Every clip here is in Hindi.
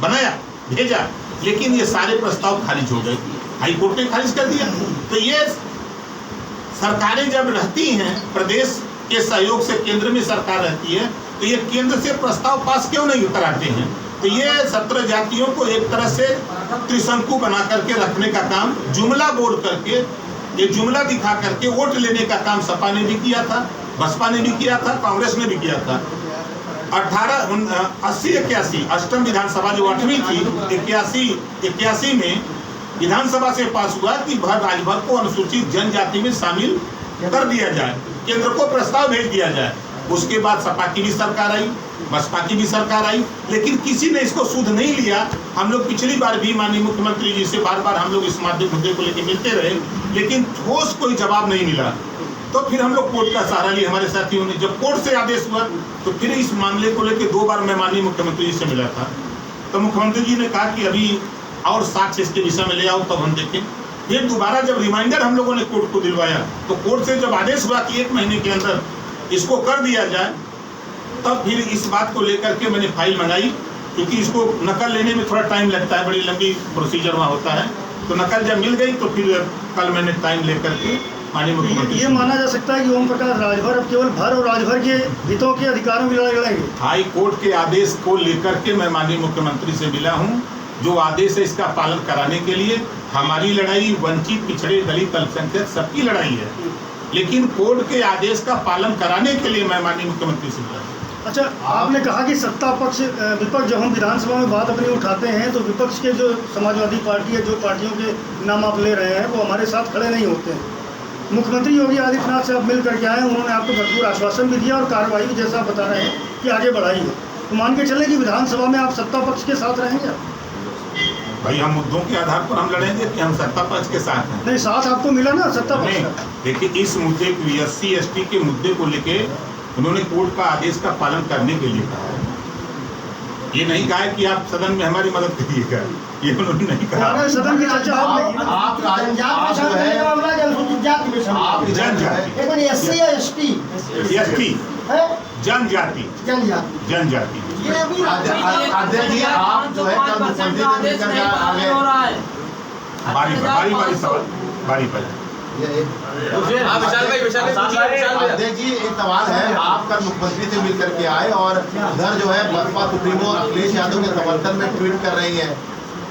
बनाया, भेजा, लेकिन ये सारे प्रस्ताव खारिज हो गए, हाई कोर्ट ने खारिज कर दिया। तो ये सरकारें जब रहती हैं, प्रदेश के सहयोग से केंद्र में सरकार रहती है, तो ये केंद्र से प्रस्ताव पास क्यों नहीं कराते हैं? तो ये 17 जातियों को एक तरह से त्रिशंकु बना करके रखने का काम, जुमला बोल करके, ये जुमला दिखा करके वोट लेने का काम सपा ने भी किया था, बसपा ने भी किया था, कांग्रेस ने भी किया था। 80-81 अष्टम विधानसभा जो 8वीं थी, 81 में विधानसभा से पास हुआ कि राज्यभर को अनुसूचित जनजाति में शामिल कर दिया जाए, केंद्र को प्रस्ताव भेज दिया जाए। उसके बाद सपा की भी सरकार आई, बसपा की भी सरकार आई, लेकिन किसी ने इसको सुध नहीं लिया। हम लोग पिछली बार भी माननीय मुख्यमंत्री जी से बार बार हम लोग इस मुद्दे को लेकर मिलते रहे, लेकिन ठोस कोई जवाब नहीं मिला। तो फिर हम लोग कोर्ट का सहारा लिया, हमारे साथियों ने। जब कोर्ट से आदेश हुआ तो फिर इस मामले को लेकर 2 बार मैं माननीय मुख्यमंत्री जी से मिला था। तो मुख्यमंत्री जी ने कहा कि अभी और साक्ष्य इसके विषय में ले आओ, तब हम देखें। फिर दोबारा जब रिमाइंडर हम लोगों ने कोर्ट को दिलवाया, तो कोर्ट से जब आदेश हुआ कि 1 महीने के अंदर इसको कर दिया जाए, तब फिर इस बात को लेकर के मैंने फाइल मंगाई, क्योंकि इसको नकल लेने में थोड़ा टाइम लगता है, बड़ी लंबी प्रोसीजर वहाँ होता है। तो नकल जब मिल गई तो फिर कल मैंने टाइम लेकर के माननीय मुख्यमंत्री। ये माना जा सकता है कि ओम प्रकाश राजभर अब केवल भर और राजभर के हितों के अधिकारों की लड़ाई लड़ेंगे। हाई कोर्ट के आदेश को लेकर के मैं माननीय मुख्यमंत्री से मिला हूँ। जो आदेश है इसका पालन कराने के लिए हमारी लड़ाई वंचित, पिछड़े, दलित, अल्पसंख्यक सबकी लड़ाई है, लेकिन कोर्ट के आदेश का पालन कराने के लिए मैं माननीय मुख्यमंत्री से मिला। अच्छा, आपने कहा कि सत्ता पक्ष विपक्ष, जब हम विधानसभा में बात अपनी उठाते हैं तो विपक्ष के जो समाजवादी पार्टी है, जो पार्टियों के नाम आप ले रहे हैं, वो हमारे साथ खड़े नहीं होते हैं। मुख्यमंत्री योगी आदित्यनाथ से आप मिल करके आए, उन्होंने आपको भरपूर आश्वासन भी दिया और कार्रवाई भी, जैसा आप बता रहे हैं, कि आगे बढ़ाई है। तो मान के चले कि विधानसभा में आप सत्ता पक्ष के साथ रहेंगे? भाई, हम मुद्दों के आधार पर हम लड़ेंगे कि हम सत्ता पक्ष के साथ हैं? नहीं, साथ आपको मिला ना सत्ता पक्ष का। देखिए, इस मुद्दे को, SC/ST के मुद्दे को लेके उन्होंने कोर्ट का आदेश का पालन करने के लिए कहा है। ये नहीं कहा है कि आप सदन में हमारी मदद करिएगा, ये उन्होंने नहीं कहा। सदन की चर्चा आप जनजाति जनजाति अध्यक्ष जी, आप जो है कल मुख्यमंत्री से मिलकर बारी सवाल बारी पर। अध्यक्ष जी, एक सवाल है, आप कल मुख्यमंत्री से मिलकर के आए और इधर जो है बसपा सुप्रीमो अखिलेश यादव के समर्थन में ट्वीट कर रही है।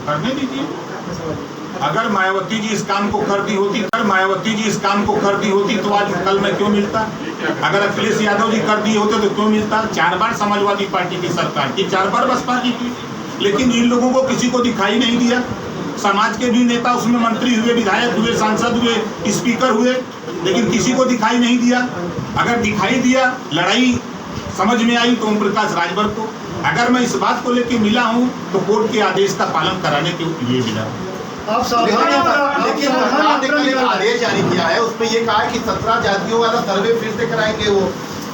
करने दीजिए। अगर मायावती जी इस काम को कर दी होती, तो आज कल मैं क्यों मिलता? अगर अखिलेश यादव जी कर दिए होते तो क्यों मिलता? 4 बार समाजवादी पार्टी की सरकार की, 4 बार बसपा की थी, लेकिन इन लोगों को किसी को दिखाई नहीं दिया। समाज के भी नेता उसमें मंत्री हुए, विधायक हुए, सांसद हुए, स्पीकर हुए, लेकिन किसी को दिखाई नहीं दिया। अगर दिखाई दिया, लड़ाई समझ में आई तो ओम प्रकाश राजभर को। अगर मैं इस बात को लेकर मिला हूँ तो कोर्ट के आदेश का पालन कराने के लिए मिला। आप लेकिन आपने कल एक आदेश जारी किया है, उसमें ये कहा है कि 17 जातियों वाला सर्वे फिर से कराएंगे वो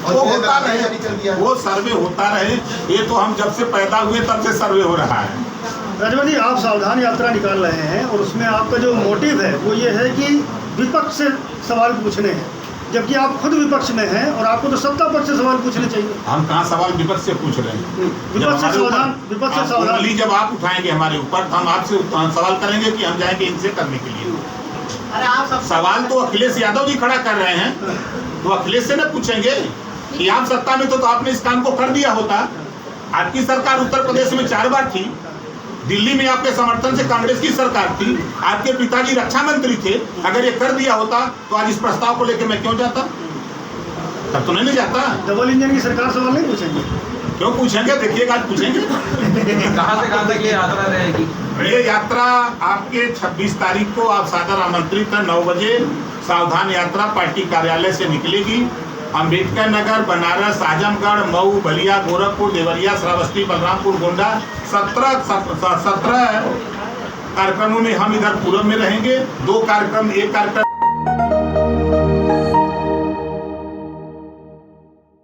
होता रहे, वो सर्वे होता रहे। ये तो हम जब से पैदा हुए तब से सर्वे हो रहा है। राजभर जी, आप सावधान यात्रा निकाल रहे हैं और उसमें आपका जो मोटिव है वो ये है कि विपक्ष से सवाल पूछने हैं, जबकि आप खुद विपक्ष में हैं और आपको तो सत्ता पक्ष से सवाल पूछने चाहिए। हम कहाँ सवाल विपक्ष से पूछ रहे हैं? विपक्ष से सावधान। जब आप उठाएंगे हमारे ऊपर, तो हम आपसे सवाल करेंगे कि हम जाएंगे इनसे करने के लिए। अरे आप सवाल तो अखिलेश यादव जी खड़ा कर रहे हैं, तो अखिलेश से न पूछेंगे कि आप सत्ता में तो आपने इस काम को कर दिया होता। आपकी सरकार उत्तर प्रदेश में 4 बार थी, दिल्ली में आपके समर्थन से कांग्रेस की सरकार थी, आपके पिताजी रक्षा मंत्री थे। अगर ये कर दिया होता तो आज इस प्रस्ताव को लेकर मैं क्यों जाता? तब तो नहीं जाता। डबल इंजन की सरकार सवाल नहीं पूछेंगे? क्यों पूछेंगे? देखिएगा, आज पूछेंगे। कहाँ से कहाँ तक ये यात्रा रहेगी? ये यात्रा आपके 26 तारीख को आप सादर आमंत्रित है। 9 बजे सावधान यात्रा पार्टी कार्यालय से निकलेगी। अम्बेडकर नगर, बनारस, आजमगढ़, मऊ, बलिया, गोरखपुर, देवरिया, श्रावस्ती, बलरामपुर, गोंडा, 17 कार्यक्रमों में हम इधर पूरब में रहेंगे। 2 कार्यक्रम, एक कार्यक्रम